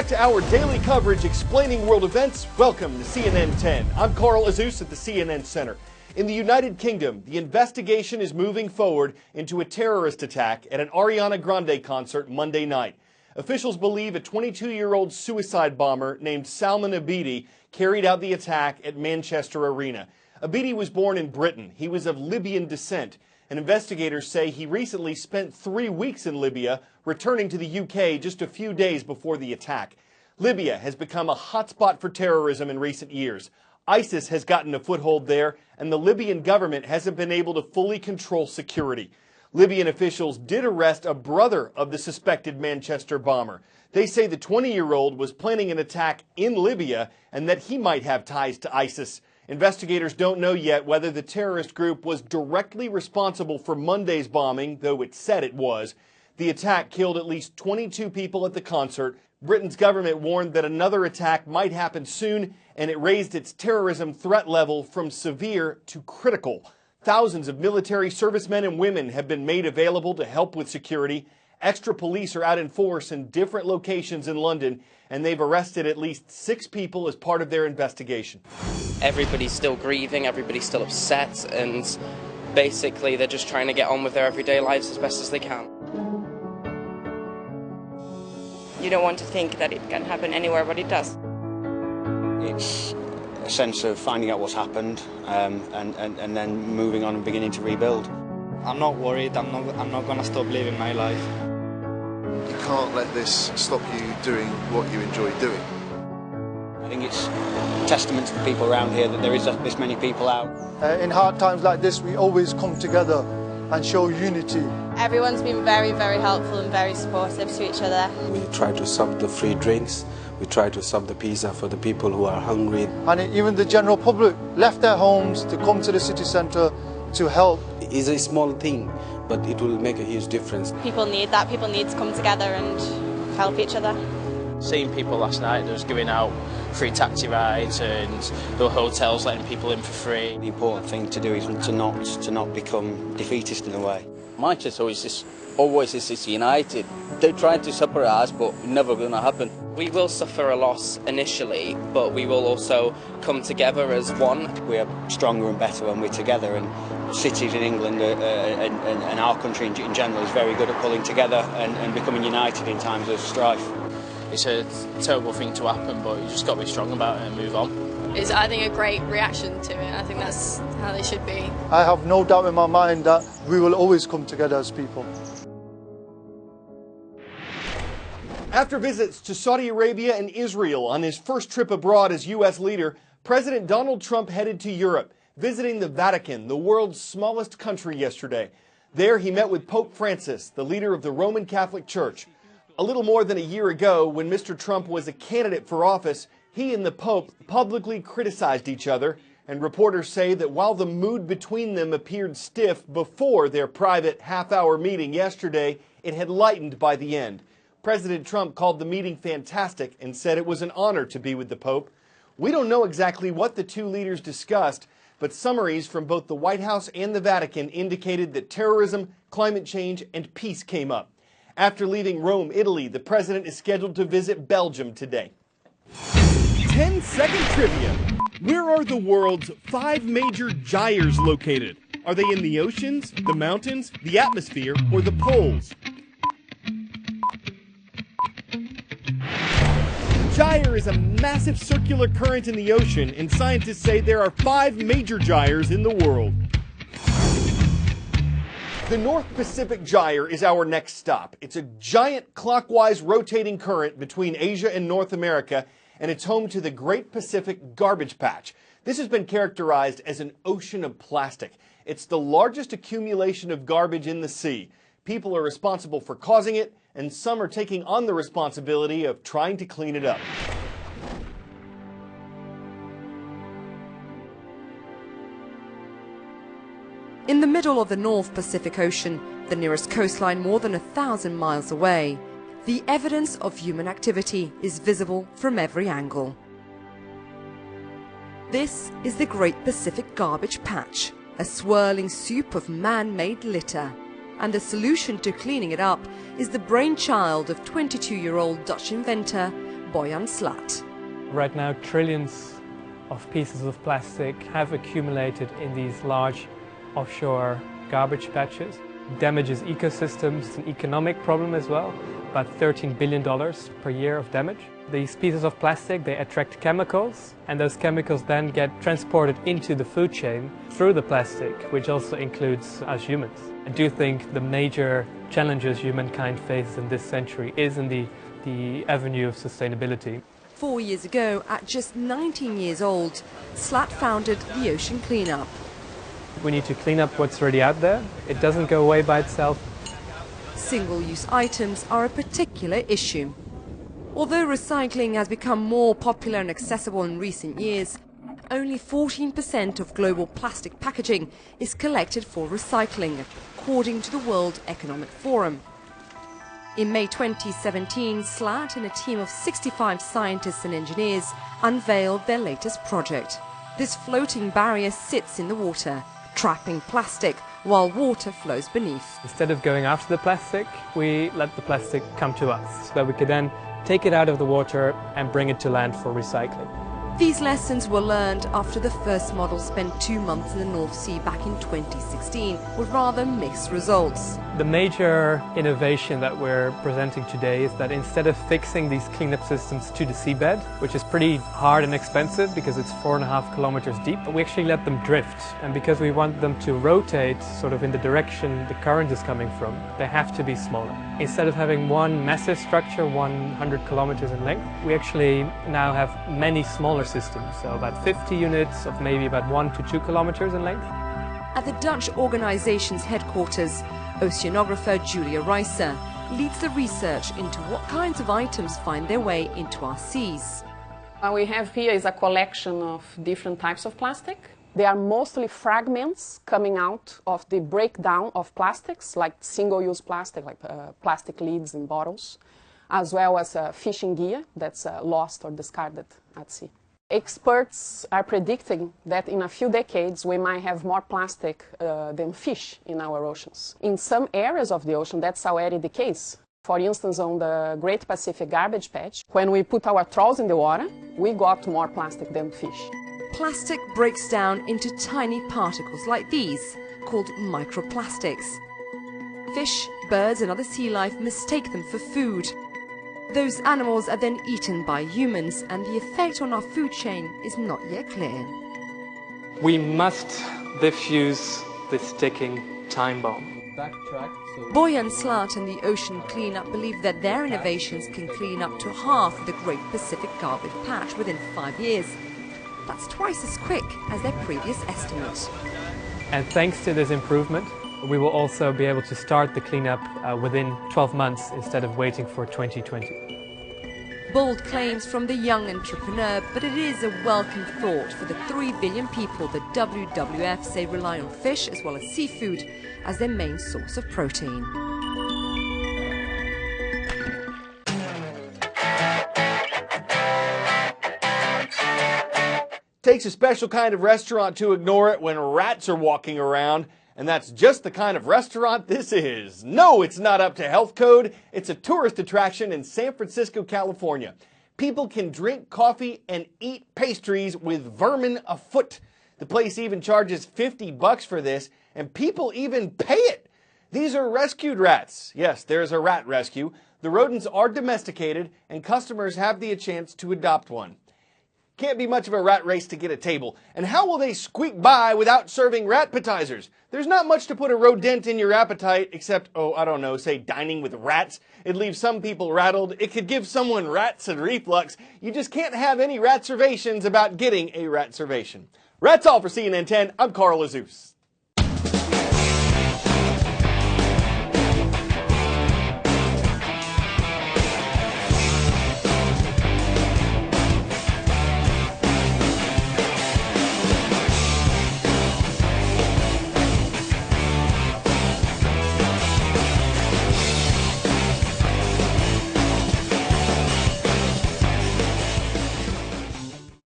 back to our daily coverage explaining world events. Welcome to CNN 10. I'm Carl Azuz at the CNN Center. In the United Kingdom, the investigation is moving forward into a terrorist attack at an Ariana Grande concert Monday night. Officials believe a 22-year-old suicide bomber named Salman Abedi carried out the attack at Manchester Arena. Abedi was born in Britain. He was of Libyan descent. And investigators say he recently spent 3 weeks in Libya, returning to the UK just a few days before the attack. Libya has become a hotspot for terrorism in recent years. ISIS has gotten a foothold there, and the Libyan government hasn't been able to fully control security. Libyan officials did arrest a brother of the suspected Manchester bomber. They say the 20-year-old was planning an attack in Libya and that he might have ties to ISIS. Investigators don't know yet whether the terrorist group was directly responsible for Monday's bombing, though it said it was. The attack killed at least 22 people at the concert. Britain's government warned that another attack might happen soon, and it raised its terrorism threat level from severe to critical. Thousands of military servicemen and women have been made available to help with security. Extra police are out in force in different locations in London, and they've arrested at least 6 people as part of their investigation. Everybody's still grieving, everybody's still upset, and basically they're just trying to get on with their everyday lives as best as they can. You don't want to think that it can happen anywhere, but it does. It's a sense of finding out what's happened and then moving on and beginning to rebuild. I'm not worried. I'm not going to stop living my life. You can't let this stop you doing what you enjoy doing. I think it's a testament to the people around here that there is this many people out. In hard times like this, we always come together and show unity. Everyone's been very, very helpful and very supportive to each other. We try to sub the free drinks. We try to sub the pizza for the people who are hungry. And even the general public left their homes to come to the city centre to help. It's a small thing, but it will make a huge difference. People need that. People need to come together and help each other. Seeing people last night, there was giving out free taxi rides and there were hotels letting people in for free. The important thing to do is to not become defeatist in a way. Manchester always is united. They try to separate us, but it's never going to happen. We will suffer a loss initially, but we will also come together as one. We are stronger and better when we're together, and cities in England and our country in general is very good at pulling together and becoming united in times of strife. It's a terrible thing to happen, but you just got to be strong about it and move on. It's, I think, a great reaction to it. I think that's how they should be. I have no doubt in my mind that we will always come together as people. After visits to Saudi Arabia and Israel on his first trip abroad as U.S. leader, President Donald Trump headed to Europe, visiting the Vatican, the world's smallest country, yesterday. There he met with Pope Francis, the leader of the Roman Catholic Church. A little more than a year ago, when Mr. Trump was a candidate for office, he and the Pope publicly criticized each other, and reporters say that while the mood between them appeared stiff before their private half-hour meeting yesterday, it had lightened by the end. President Trump called the meeting fantastic and said it was an honor to be with the Pope. We don't know exactly what the two leaders discussed, but summaries from both the White House and the Vatican indicated that terrorism, climate change, and peace came up. After leaving Rome, Italy, the president is scheduled to visit Belgium today. 10-second trivia. Where are the world's 5 major gyres located? Are they in the oceans, the mountains, the atmosphere, or the poles? Gyre is a massive circular current in the ocean, and scientists say there are 5 major gyres in the world. The North Pacific Gyre is our next stop. It's a giant clockwise rotating current between Asia and North America, and it's home to the Great Pacific Garbage Patch. This has been characterized as an ocean of plastic. It's the largest accumulation of garbage in the sea. People are responsible for causing it, and some are taking on the responsibility of trying to clean it up. In the middle of the North Pacific Ocean, the nearest coastline more than 1,000 miles away, the evidence of human activity is visible from every angle. This is the Great Pacific Garbage Patch, a swirling soup of man-made litter. And the solution to cleaning it up is the brainchild of 22-year-old Dutch inventor Bojan Slat. Right now, trillions of pieces of plastic have accumulated in these large offshore garbage patches. Damages ecosystems, it's an economic problem as well, about $13 billion per year of damage. These pieces of plastic, they attract chemicals, and those chemicals then get transported into the food chain through the plastic, which also includes us humans. I do think the major challenges humankind faces in this century is in the avenue of sustainability. 4 years ago, at just 19 years old, Slat founded the Ocean Cleanup. We need to clean up what's already out there. It doesn't go away by itself. Single-use items are a particular issue. Although recycling has become more popular and accessible in recent years, only 14% of global plastic packaging is collected for recycling, according to the World Economic Forum. In May 2017, Slat and a team of 65 scientists and engineers unveiled their latest project. This floating barrier sits in the water, trapping plastic while water flows beneath. Instead of going after the plastic, we let the plastic come to us, so that we could then take it out of the water and bring it to land for recycling. These lessons were learned after the first model spent 2 months in the North Sea back in 2016 with rather mixed results. The major innovation that we're presenting today is that instead of fixing these cleanup systems to the seabed, which is pretty hard and expensive because it's 4.5 kilometers deep, we actually let them drift. And because we want them to rotate sort of in the direction the current is coming from, they have to be smaller. Instead of having one massive structure 100 kilometers in length, we actually now have many smaller systems, so about 50 units of maybe about 1 to 2 kilometers in length. At the Dutch organization's headquarters, oceanographer Julia Reiser leads the research into what kinds of items find their way into our seas. What we have here is a collection of different types of plastic. They are mostly fragments coming out of the breakdown of plastics, like single-use plastic, like plastic lids and bottles, as well as fishing gear that's lost or discarded at sea. Experts are predicting that in a few decades we might have more plastic than fish in our oceans. In some areas of the ocean that's already the case. For instance, on the Great Pacific Garbage Patch, when we put our trawls in the water, we got more plastic than fish. Plastic breaks down into tiny particles like these, called microplastics. Fish, birds and other sea life mistake them for food. Those animals are then eaten by humans, and the effect on our food chain is not yet clear. We must defuse this ticking time bomb. Bojan Slat and the Ocean Cleanup believe that their innovations can clean up to half of the Great Pacific Garbage Patch within 5 years. That's twice as quick as their previous estimate. And thanks to this improvement, we will also be able to start the cleanup within 12 months instead of waiting for 2020. Bold claims from the young entrepreneur, but it is a welcome thought for the 3 billion people the WWF say rely on fish as well as seafood as their main source of protein. Takes a special kind of restaurant to ignore it when rats are walking around. And that's just the kind of restaurant this is. No, it's not up to health code. It's a tourist attraction in San Francisco, California. People can drink coffee and eat pastries with vermin afoot. The place even charges $50 for this, and people even pay it. These are rescued rats. Yes, there's a rat rescue. The rodents are domesticated, and customers have the chance to adopt one. Can't be much of a rat race to get a table. And how will they squeak by without serving rat-appetizers? There's not much to put a rodent in your appetite except, oh, I don't know, say dining with rats. It leaves some people rattled. It could give someone rats and reflux. You just can't have any rat-servations about getting a rat-servation. That's all for CNN 10. I'm Carl Azuz.